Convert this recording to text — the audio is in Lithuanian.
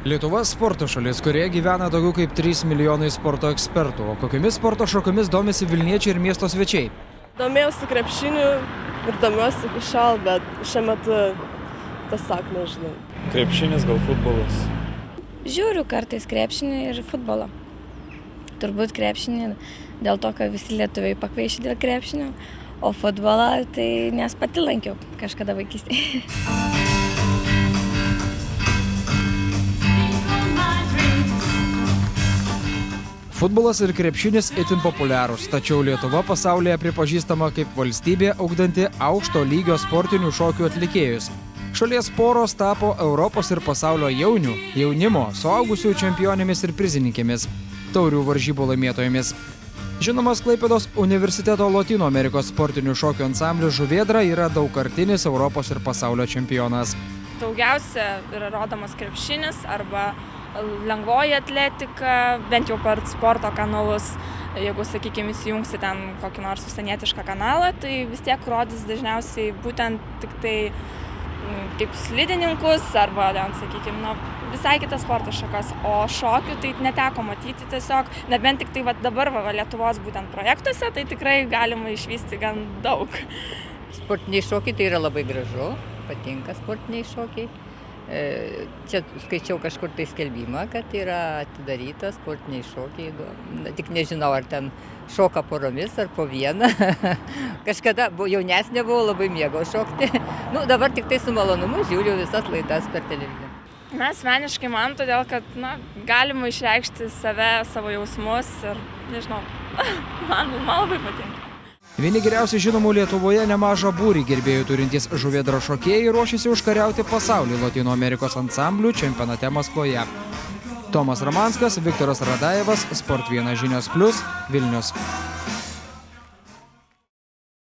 Lietuva sporto šalis, kurioje gyvena daugiau kaip 3 milijonai sporto ekspertų. O kokiomis sporto šakomis domisi Vilniečiai ir miesto svečiai? Domėjausi krepšiniu ir domiuosi iki šiol, bet šiuo metu tiesiog nežinau. Krepšinis, gal futbolas? Žiūriu kartais krepšinį ir futbolą. Turbūt krepšinį dėl to, kad visi lietuviai pakvaišė dėl krepšinio, o futbolą tai nes pati lankiau kažkada vaikystėje. Futbolas ir krepšinis itin populiarūs, tačiau Lietuva pasaulyje pripažįstama kaip valstybė augdanti aukšto lygio sportinių šokių atlikėjus. Šalies poros tapo Europos ir pasaulio jaunimo, suaugusių čempionėmis ir prizininkėmis, taurių varžybų laimėtojomis. Žinomas Klaipėdos universiteto Lotynų Amerikos sportinių šokių ansamblis Žuvėdra yra daugkartinis Europos ir pasaulio čempionas. Daugiausia yra rodomas krepšinis arba lengvoji atletika, bent jau per sporto kanalus. Jeigu, sakykime, įsijungsi ten kokį nors užsienietišką kanalą, tai vis tiek rodys dažniausiai būtent tik tai kaip slidininkus arba, sakykime, visai kitas sporto šakas. O šokių tai neteko matyti tiesiog, nebent tik tai dabar Lietuvos būtent projektuose, tai tikrai galima išvysti gan daug. Sportiniai šokiai tai yra labai gražu, patinka sportiniai šokiai. Čia skaičiau kažkur tai skelbimą, kad yra atidaryta sportiniai šokiai. Tik nežinau, ar ten šoka poromis ar po vieną. Kažkada jaunesnė buvau, labai mėgau šokti. Dabar tik tai su malonumu žiūriu visas laidas per televiziją. Asmeniškai man, todėl kad galima išreikšti save, savo jausmus ir nežinau, man labai patinka. Vieni geriausiai žinomų Lietuvoje nemažą būrį gerbėjų turintys Žuvėdra šokėjai ruošiasi užkariauti pasaulį Lotynų Amerikos ansamblių čempionate Maskvoje. Tomas Ramanskas, Viktoras Radajevas, Sport 1 Žinios Plius, Vilnius.